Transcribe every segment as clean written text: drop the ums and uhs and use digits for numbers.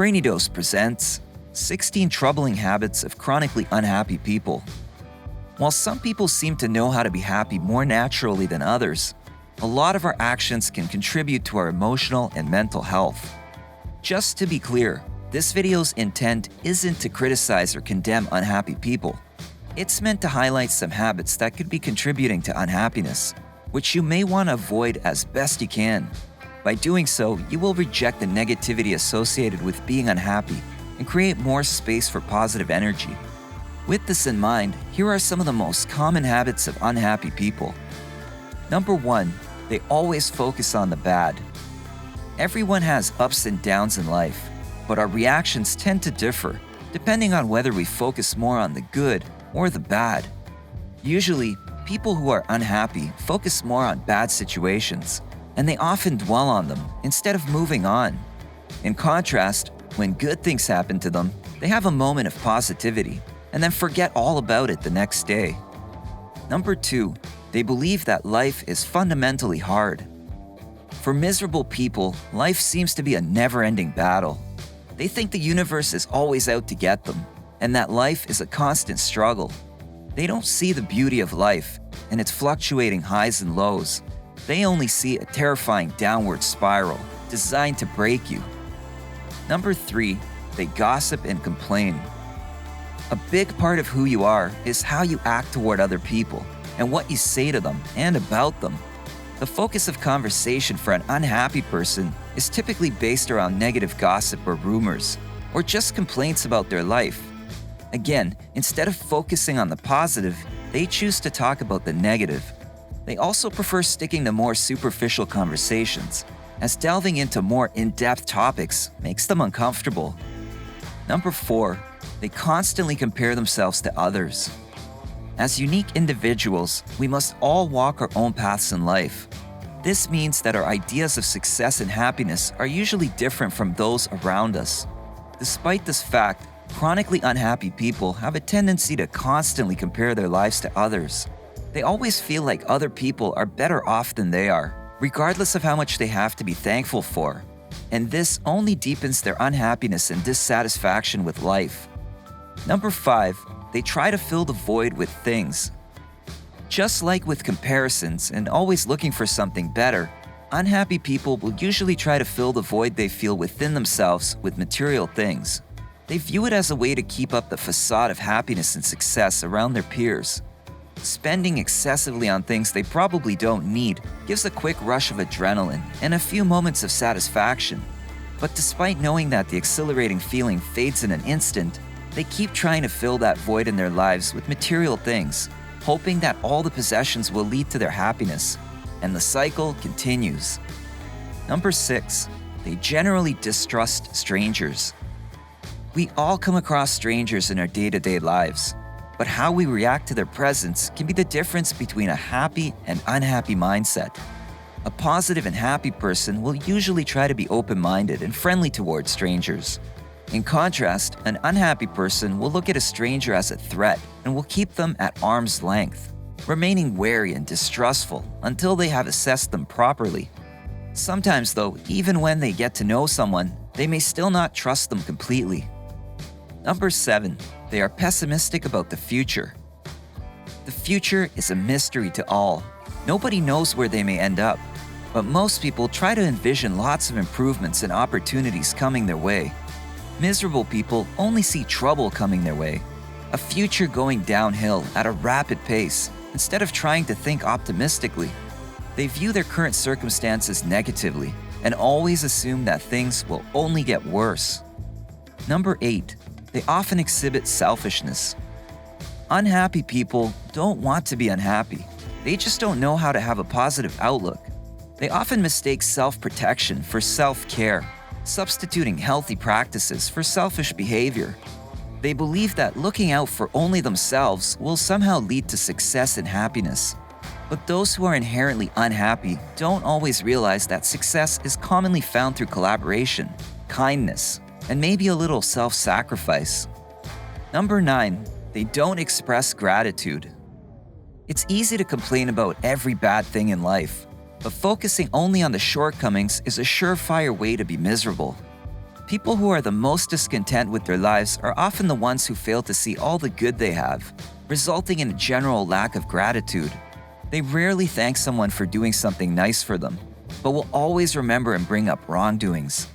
Brainy Dose presents 16 Troubling Habits of Chronically Unhappy People. While some people seem to know how to be happy more naturally than others, a lot of our actions can contribute to our emotional and mental health. Just to be clear, this video's intent isn't to criticize or condemn unhappy people. It's meant to highlight some habits that could be contributing to unhappiness, which you may want to avoid as best you can. By doing so, you will reject the negativity associated with being unhappy and create more space for positive energy. With this in mind, here are some of the most common habits of unhappy people. Number 1, they always focus on the bad. Everyone has ups and downs in life, but our reactions tend to differ depending on whether we focus more on the good or the bad. Usually, people who are unhappy focus more on bad situations, and they often dwell on them instead of moving on. In contrast, when good things happen to them, they have a moment of positivity and then forget all about it the next day. Number 2, they believe that life is fundamentally hard. For miserable people, life seems to be a never-ending battle. They think the universe is always out to get them, and that life is a constant struggle. They don't see the beauty of life and its fluctuating highs and lows. They only see a terrifying downward spiral designed to break you. Number 3, they gossip and complain. A big part of who you are is how you act toward other people and what you say to them and about them. The focus of conversation for an unhappy person is typically based around negative gossip or rumors, or just complaints about their life. Again, instead of focusing on the positive, they choose to talk about the negative. They also prefer sticking to more superficial conversations, as delving into more in-depth topics makes them uncomfortable. Number 4, they constantly compare themselves to others. As unique individuals, we must all walk our own paths in life. This means that our ideas of success and happiness are usually different from those around us. Despite this fact, chronically unhappy people have a tendency to constantly compare their lives to others. They always feel like other people are better off than they are, regardless of how much they have to be thankful for. And this only deepens their unhappiness and dissatisfaction with life. Number 5, they try to fill the void with things. Just like with comparisons and always looking for something better, unhappy people will usually try to fill the void they feel within themselves with material things. They view it as a way to keep up the facade of happiness and success around their peers. Spending excessively on things they probably don't need gives a quick rush of adrenaline and a few moments of satisfaction. But despite knowing that the exhilarating feeling fades in an instant, they keep trying to fill that void in their lives with material things, hoping that all the possessions will lead to their happiness, and the cycle continues. Number 6, they generally distrust strangers. We all come across strangers in our day-to-day lives, but how we react to their presence can be the difference between a happy and unhappy mindset. A positive and happy person will usually try to be open-minded and friendly towards strangers. In contrast, an unhappy person will look at a stranger as a threat and will keep them at arm's length, remaining wary and distrustful until they have assessed them properly. Sometimes, though, even when they get to know someone, they may still not trust them completely. Number 7, they are pessimistic about the future. The future is a mystery to all. Nobody knows where they may end up, but most people try to envision lots of improvements and opportunities coming their way. Miserable people only see trouble coming their way, a future going downhill at a rapid pace, instead of trying to think optimistically. They view their current circumstances negatively and always assume that things will only get worse. Number 8, they often exhibit selfishness. Unhappy people don't want to be unhappy. They just don't know how to have a positive outlook. They often mistake self-protection for self-care, substituting healthy practices for selfish behavior. They believe that looking out for only themselves will somehow lead to success and happiness. But those who are inherently unhappy don't always realize that success is commonly found through collaboration, kindness, and maybe a little self-sacrifice. Number 9, they don't express gratitude. It's easy to complain about every bad thing in life, but focusing only on the shortcomings is a surefire way to be miserable. People who are the most discontent with their lives are often the ones who fail to see all the good they have, resulting in a general lack of gratitude. They rarely thank someone for doing something nice for them, but will always remember and bring up wrongdoings.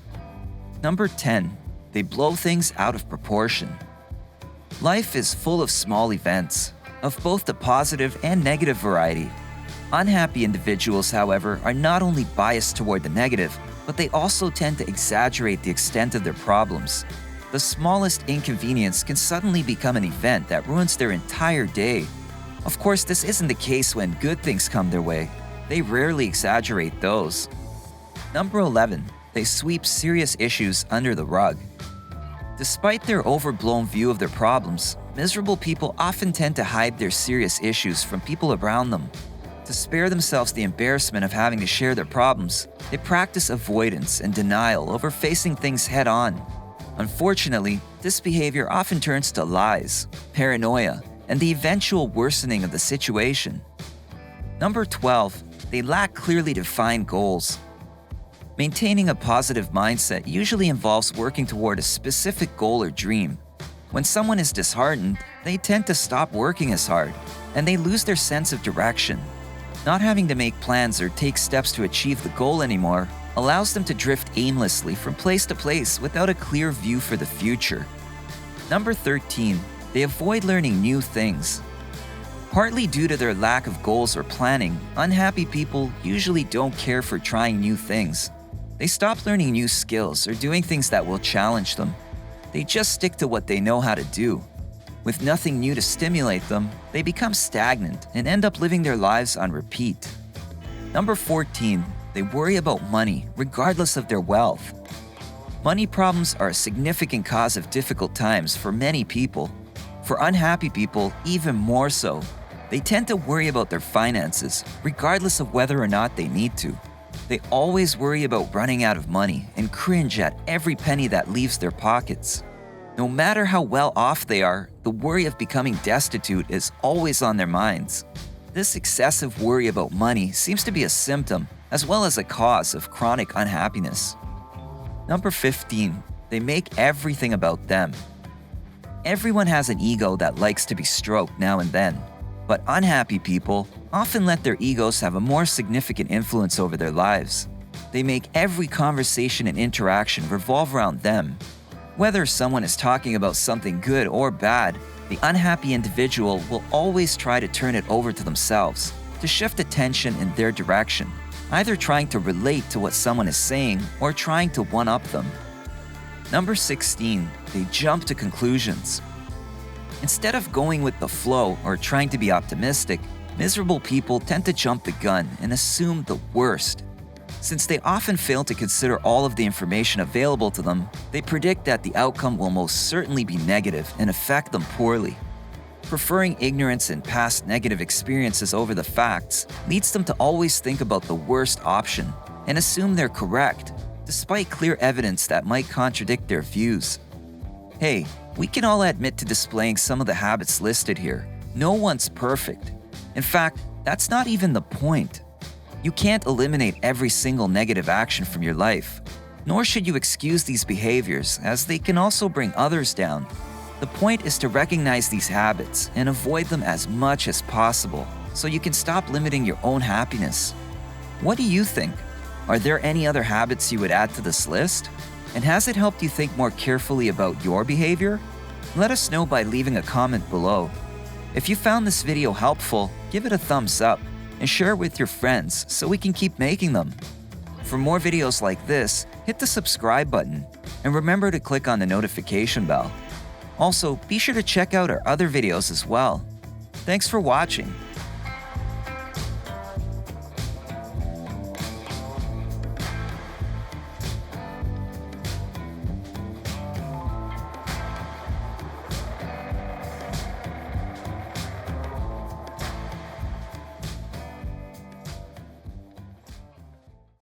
Number 10. They blow things out of proportion. Life is full of small events, of both the positive and negative variety. Unhappy individuals, however, are not only biased toward the negative, but they also tend to exaggerate the extent of their problems. The smallest inconvenience can suddenly become an event that ruins their entire day. Of course, this isn't the case when good things come their way. They rarely exaggerate those. Number 11. They sweep serious issues under the rug. Despite their overblown view of their problems, miserable people often tend to hide their serious issues from people around them. To spare themselves the embarrassment of having to share their problems, they practice avoidance and denial over facing things head-on. Unfortunately, this behavior often turns to lies, paranoia, and the eventual worsening of the situation. Number 12. They lack clearly defined goals. Maintaining a positive mindset usually involves working toward a specific goal or dream. When someone is disheartened, they tend to stop working as hard, and they lose their sense of direction. Not having to make plans or take steps to achieve the goal anymore allows them to drift aimlessly from place to place without a clear view for the future. Number 13. They avoid learning new things. Partly due to their lack of goals or planning, unhappy people usually don't care for trying new things. They stop learning new skills or doing things that will challenge them. They just stick to what they know how to do. With nothing new to stimulate them, they become stagnant and end up living their lives on repeat. Number 14. They worry about money regardless of their wealth. Money problems are a significant cause of difficult times for many people. For unhappy people, even more so. They tend to worry about their finances, regardless of whether or not they need to. They always worry about running out of money and cringe at every penny that leaves their pockets. No matter how well off they are, the worry of becoming destitute is always on their minds. This excessive worry about money seems to be a symptom, as well as a cause of chronic unhappiness. Number 15. They make everything about them. Everyone has an ego that likes to be stroked now and then, but unhappy people often let their egos have a more significant influence over their lives. They make every conversation and interaction revolve around them. Whether someone is talking about something good or bad, the unhappy individual will always try to turn it over to themselves, to shift attention in their direction, either trying to relate to what someone is saying or trying to one-up them. Number 16. They jump to conclusions. Instead of going with the flow or trying to be optimistic, miserable people tend to jump the gun and assume the worst. Since they often fail to consider all of the information available to them, they predict that the outcome will most certainly be negative and affect them poorly. Preferring ignorance and past negative experiences over the facts leads them to always think about the worst option and assume they're correct, despite clear evidence that might contradict their views. Hey, we can all admit to displaying some of the habits listed here. No one's perfect. In fact, that's not even the point. You can't eliminate every single negative action from your life, nor should you excuse these behaviors, as they can also bring others down. The point is to recognize these habits and avoid them as much as possible, so you can stop limiting your own happiness. What do you think? Are there any other habits you would add to this list? And has it helped you think more carefully about your behavior? Let us know by leaving a comment below. If you found this video helpful, give it a thumbs up and share it with your friends so we can keep making them. For more videos like this, hit the subscribe button and remember to click on the notification bell. Also, be sure to check out our other videos as well. Thanks for watching.